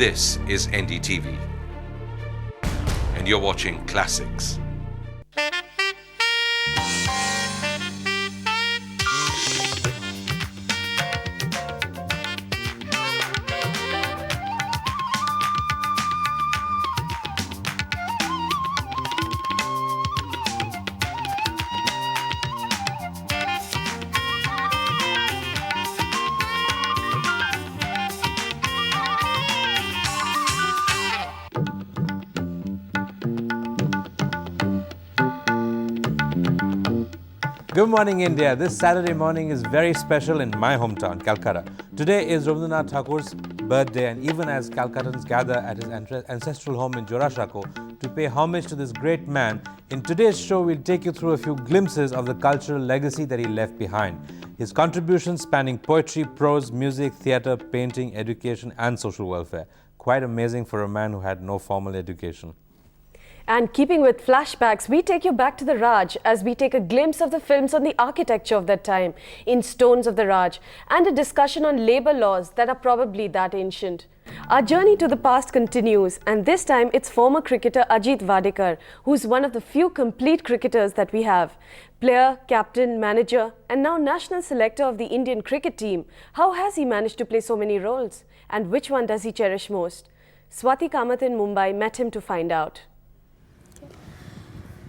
This is NDTV, and you're watching Classics. Good morning, India. This Saturday morning is very special in my hometown, Calcutta. Today is Rabindranath Tagore's birthday, and even as Calcuttans gather at his ancestral home in Jorashako to pay homage to this great man, in today's show we'll take you through a few glimpses of the cultural legacy that he left behind. His contributions spanning poetry, prose, music, theatre, painting, education and social welfare. Quite amazing for a man who had no formal education. And keeping with flashbacks, we take you back to the Raj as we take a glimpse of the films on the architecture of that time in Stones of the Raj and a discussion on labour laws that are probably that ancient. Our journey to the past continues, and this time it's former cricketer Ajit Wadekar, who's one of the few complete cricketers that we have. Player, captain, manager and now national selector of the Indian cricket team. How has he managed to play so many roles? And which one does he cherish most? Swati Kamath in Mumbai met him to find out.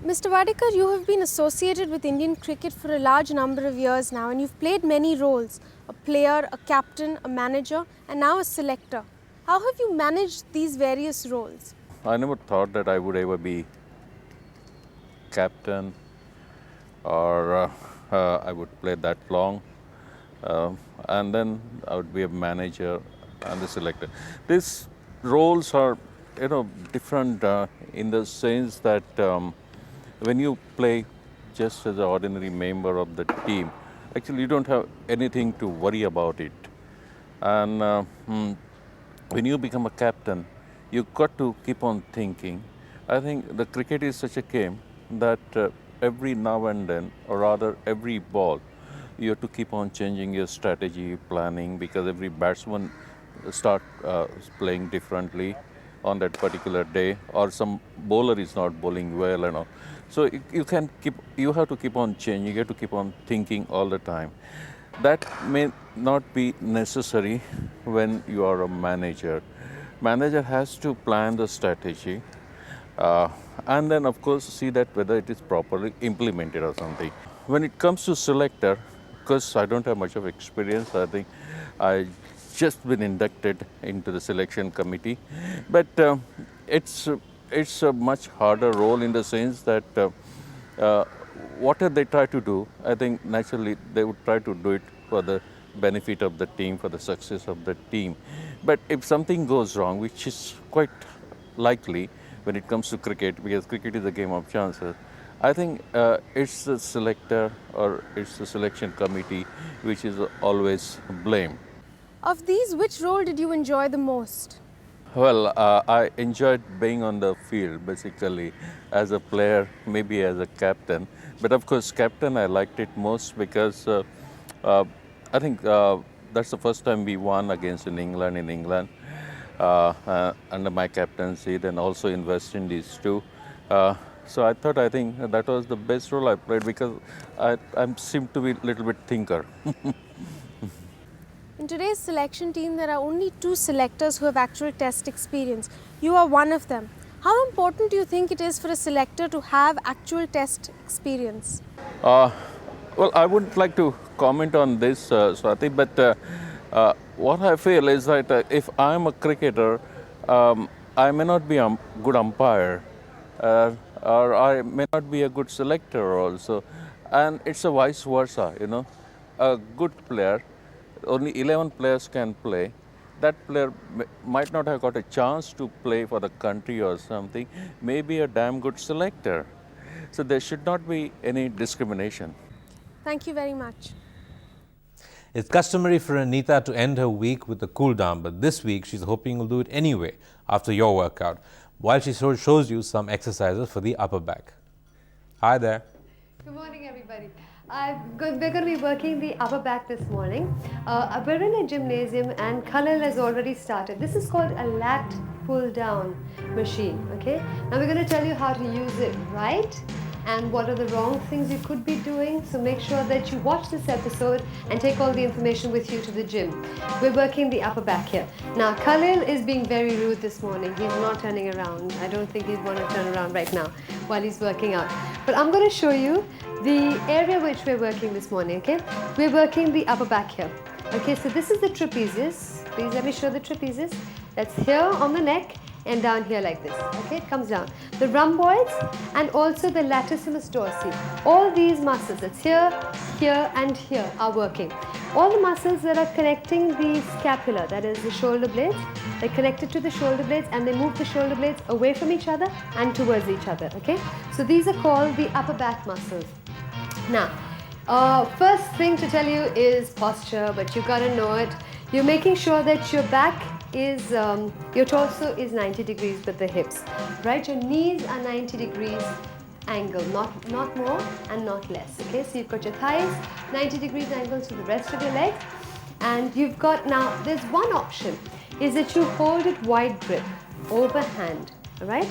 Mr. Wadekar, you have been associated with Indian cricket for a large number of years now, and you've played many roles, a player, a captain, a manager and now a selector. How have you managed these various roles? I never thought that I would ever be captain or I would play that long, and then I would be a manager and the selector. These roles are, different in the sense that when you play just as an ordinary member of the team, actually you don't have anything to worry about it. And when you become a captain, you've got to keep on thinking. I think the cricket is such a game that every now and then, or rather every ball, you have to keep on changing your strategy, planning, because every batsman start playing differently on that particular day, or some bowler is not bowling well and all. So you have to keep on changing, you have to keep on thinking all the time. That may not be necessary when you are a manager. Manager has to plan the strategy and then of course see that whether it is properly implemented or something. When it comes to selector, because I don't have much of experience, I think I just been inducted into the selection committee, but it's a much harder role in the sense that whatever they try to do, I think naturally they would try to do it for the benefit of the team, for the success of the team. But if something goes wrong, which is quite likely when it comes to cricket, because cricket is a game of chances, I think it's the selector or it's the selection committee which is always blamed. Of these, which role did you enjoy the most? Well, I enjoyed being on the field, basically, as a player, maybe as a captain. But of course, captain, I liked it most because I think that's the first time we won against England under my captaincy, then also in West Indies too. So I think that was the best role I played because I seem to be a little bit thinker. In today's selection team, there are only 2 selectors who have actual test experience. You are one of them. How important do you think it is for a selector to have actual test experience? Well, I wouldn't like to comment on this, Swati, but what I feel is that if I'm a cricketer, I may not be a good umpire, or I may not be a good selector also. And it's a vice versa, A good player, only 11 players can play. That player might not have got a chance to play for the country or something, maybe a damn good selector. So there should not be any discrimination. Thank you very much. It's customary for Anita to end her week with a cool down, but this week she's hoping you'll do it anyway after your workout, while she shows you some exercises for the upper back. Hi there. Good morning, everybody. We're going to be working the upper back this morning. We're in a gymnasium and Khalil has already started. This is called a Lat Pulldown Machine. Okay. Now we're going to tell you how to use it right and what are the wrong things you could be doing. So make sure that you watch this episode and take all the information with you to the gym. We're working the upper back here. Now Khalil is being very rude this morning. He's not turning around. I don't think he'd want to turn around right now while he's working out. But I'm going to show you the area which we're working this morning, okay? We're working the upper back here. Okay, so this is the trapezius. Please let me show the trapezius. That's here on the neck and down here like this. Okay, it comes down. The rhomboids and also the latissimus dorsi. All these muscles, that's here, here and here are working. All the muscles that are connecting the scapula, that is the shoulder blades, they're connected to the shoulder blades and they move the shoulder blades away from each other and towards each other, okay? So these are called the upper back muscles. Now, first thing to tell you is posture, but you gotta know it. You're making sure that your back is, your torso is 90 degrees with the hips, right? Your knees are 90 degrees angle, not more and not less, okay? So you've got your thighs 90 degrees angle to the rest of your legs, and you've got, now there's one option, is that you hold it wide grip, overhand, all right?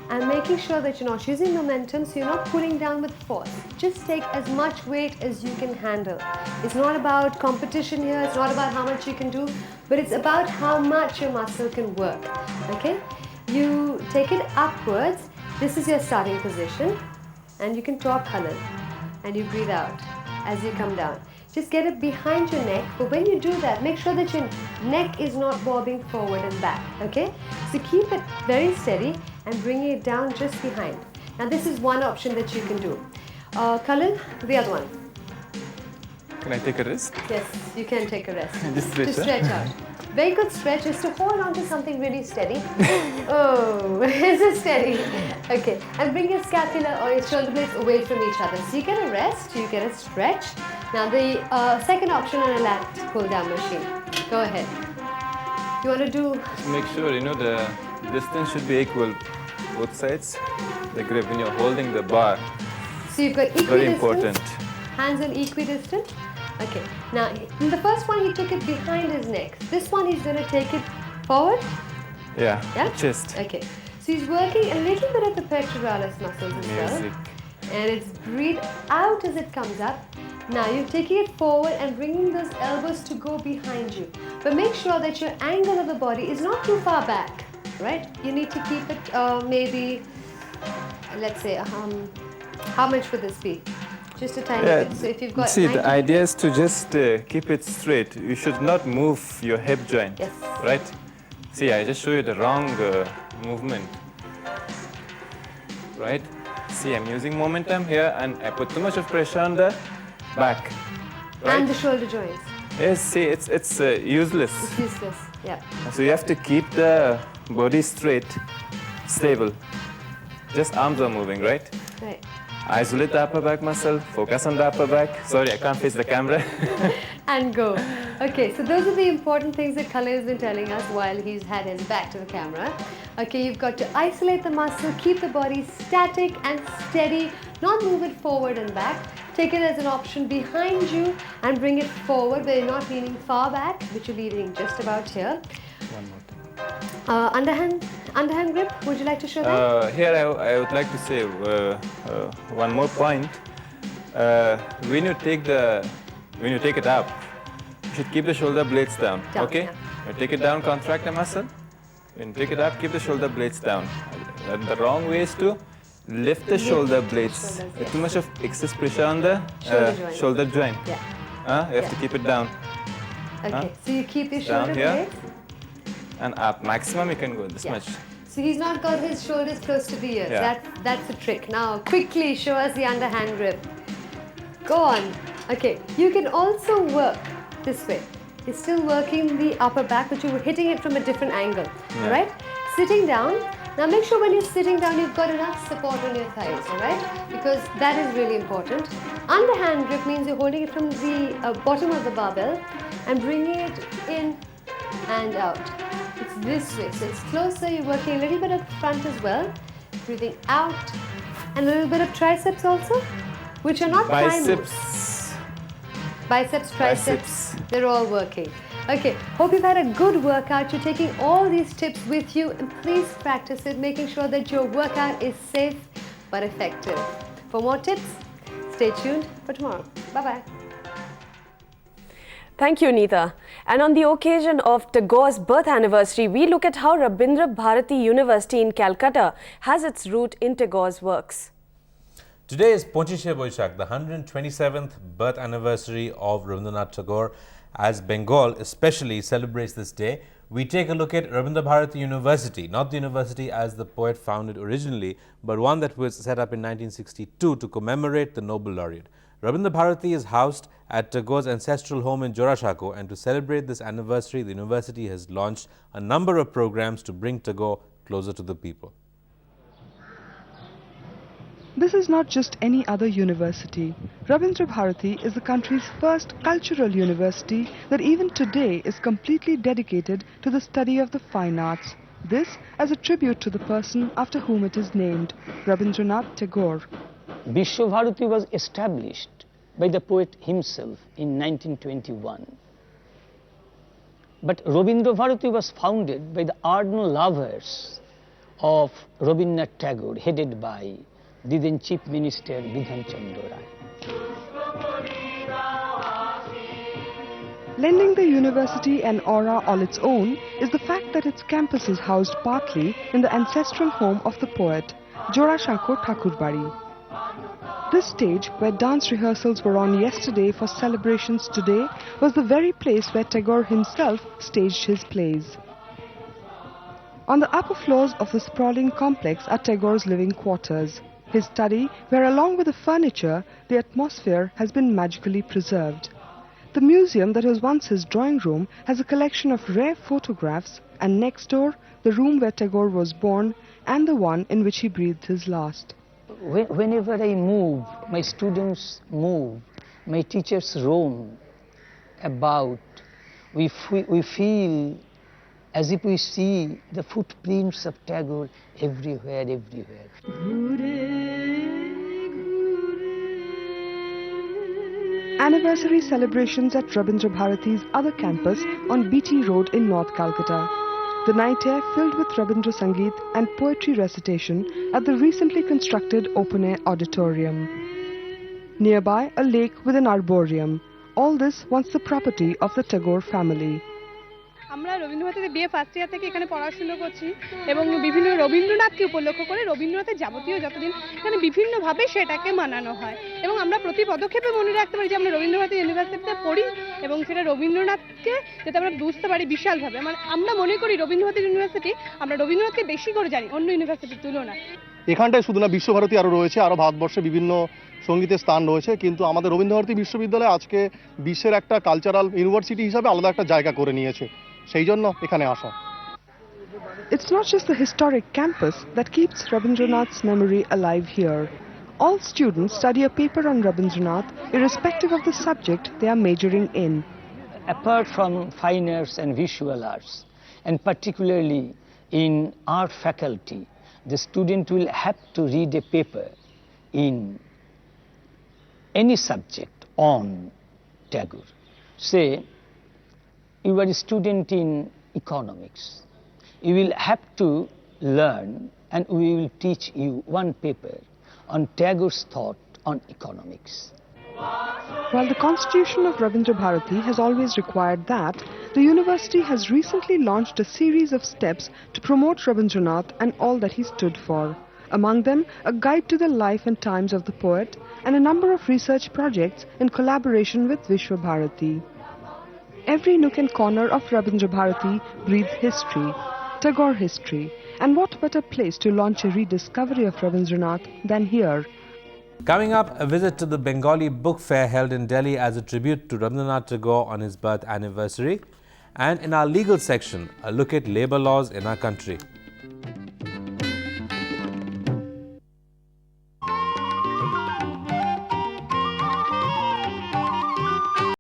And making sure that you're not using momentum, so you're not pulling down with force. Just take as much weight as you can handle. It's not about competition here, it's not about how much you can do, but it's about how much your muscle can work, okay? You take it upwards, this is your starting position, and you can talk Khalil, and you breathe out as you come down. Just get it behind your neck, but when you do that, make sure that your neck is not bobbing forward and back, okay? So keep it very steady and bring it down just behind. Now this is one option that you can do. Khalil, the other one. Can I take a rest? Yes, you can take a rest. Just stretch, to stretch out. Very good stretch is to hold on to something really steady. Oh, is it steady? Okay, and bring your scapula or your shoulder blades away from each other. So you get a rest, you get a stretch. Now the second option on a lat pull-down machine. Go ahead. You want to do? Make sure the distance should be equal, both sides. The grip when you're holding the bar. So you've got equidistant. Very important. Hands on equidistant. Okay. Now in the first one he took it behind his neck. This one he's going to take it forward. Yeah. Yeah. Chest. Okay. So he's working a little bit of the pectoralis muscles as well. Music. And it's breathe out as it comes up. Now you're taking it forward and bringing those elbows to go behind you. But make sure that your angle of the body is not too far back, right? You need to keep it maybe, let's say, how much would this be? Just a tiny bit. So if you've got see, the idea is to just keep it straight. You should not move your hip joint. Yes. Right? See, I just show you the wrong movement. Right? See, I'm using momentum here and I put too much of pressure on the back. Right? And the shoulder joints. Yes, see, it's useless. It's useless. Yeah. So you have to keep the body straight, stable. Just arms are moving, right? Right. Isolate the upper back muscle, focus on the upper back. Sorry, I can't face the camera. And go. Okay, so those are the important things that Khalil has been telling us while he's had his back to the camera. Okay, you've got to isolate the muscle, keep the body static and steady, not move it forward and back. Take it as an option behind you and bring it forward where you're not leaning far back, but you're leaning just about here. One more thing. Underhand grip, would you like to show that? Here I would like to say one more point. When you take it up, you should keep the shoulder blades down. Okay? Yeah. You take it down, contract the muscle. When you take it up, keep the shoulder blades down. And the wrong way is to lift the shoulder blades. Yes. Too much of excess pressure on the shoulder joint. Yeah. You have to keep it down. Okay, so you keep your Down shoulder here. blades. And up. Maximum you can go this much. So he's not got his shoulders close to the ears. Yeah. That's the trick. Now quickly show us the underhand grip. Go on. Okay, you can also work this way. You're still working the upper back, but you're hitting it from a different angle. All right? Sitting down. Now make sure when you're sitting down, you've got enough support on your thighs, all right? Because that is really important. Underhand grip means you're holding it from the bottom of the barbell and bringing it in and out. It's this way, so it's closer. You're working a little bit at the front as well. Breathing out, and a little bit of triceps also, which are not primary. Biceps biceps, triceps, they're all working. Okay, hope you've had a good workout. You're taking all these tips with you, and please practice it, making sure that your workout is safe but effective. For more tips, stay tuned for tomorrow. Bye-bye. Thank you, Neeta. And on the occasion of Tagore's birth anniversary, we look at how Rabindra Bharati University in Calcutta has its root in Tagore's works. Today is Pochishe Boishak, the 127th birth anniversary of Rabindranath Tagore. As Bengal especially celebrates this day, we take a look at Rabindra Bharati University, not the university as the poet founded originally, but one that was set up in 1962 to commemorate the Nobel laureate. Rabindra Bharati is housed at Tagore's ancestral home in Jorashako, and to celebrate this anniversary, the university has launched a number of programs to bring Tagore closer to the people. This is not just any other university. Rabindra Bharati is the country's first cultural university that even today is completely dedicated to the study of the fine arts. This as a tribute to the person after whom it is named, Rabindranath Tagore. Vishwabharati was established by the poet himself in 1921. But Rabindra Bharati was founded by the ardent lovers of Rabindranath Tagore, headed by the then Chief Minister Bidhan Chandra Rai. Lending the university an aura all its own is the fact that its campus is housed partly in the ancestral home of the poet, Jorashako Thakurbari. This stage, where dance rehearsals were on yesterday for celebrations today, was the very place where Tagore himself staged his plays. On the upper floors of the sprawling complex are Tagore's living quarters, his study where along with the furniture, the atmosphere has been magically preserved. The museum that was once his drawing room has a collection of rare photographs, and next door, the room where Tagore was born and the one in which he breathed his last. Whenever I move, my students move, my teachers roam about, we feel as if we see the footprints of Tagore everywhere. Anniversary celebrations at Rabindra Bharati's other campus on BT Road in North Calcutta. The night air filled with Rabindra Sangeet and poetry recitation at the recently constructed open-air auditorium. Nearby, a lake with an arboreum. All this once the property of the Tagore family. আমরা রবীন্দ্রভারতীতে BA first year থেকে এখানে পড়াশোনা করছি এবং বিভিন্ন রবীন্দ্রনাথকে উপলক্ষ করে রবীন্দ্রনাথের যাবতীয় যতদিন এখানে বিভিন্নভাবে সেটাকে মানানো হয় এবং আমরা প্রতি পদক্ষেপে মনে রাখতে পারি যে আমরা রবীন্দ্রভারতী ইউনিভার্সিটিতে পড়ি এবং সেটা রবীন্দ্রনাথকে যাতে আমরা বুঝতে পারি বিশালভাবে। মানে আমরা মনে করি রবীন্দ্রভারতী ইউনিভার্সিটি আমরা রবীন্দ্রনাথকে বেশি করে জানি অন্য ইউনিভার্সিটির তুলনায়। এখানটায় শুধু না বিশ্বভারতী আরও রয়েছে, আরও ভারতবর্ষে বিভিন্ন সঙ্গীতের স্থান রয়েছে, কিন্তু আমাদের রবীন্দ্রভারতী বিশ্ববিদ্যালয় আজকে বিশ্বের একটা কালচারাল ইউনিভার্সিটি হিসাবে আলাদা একটা জায়গা করে নিয়েছে, সেই জন্য এখানে আসা। It's not just the historic campus that keeps Rabindranath's memory alive here. All students study a paper on Rabindranath irrespective of the subject they are majoring in. Apart from fine arts and visual arts, and particularly in art faculty, the student will have to read a paper in any subject on Tagore. Say, you are a student in economics. You will have to learn, and we will teach you one paper on Tagore's thought on economics. While the constitution of Rabindra Bharati has always required that, the university has recently launched a series of steps to promote Rabindranath and all that he stood for. Among them, a guide to the life and times of the poet and a number of research projects in collaboration with Vishwabharati. Every nook and corner of Rabindra Bharati breathes history, Tagore history, and what better place to launch a rediscovery of Rabindranath than here. Coming up, a visit to the Bengali book fair held in Delhi as a tribute to Rabindranath Tagore on his birth anniversary. And in our legal section, a look at labour laws in our country.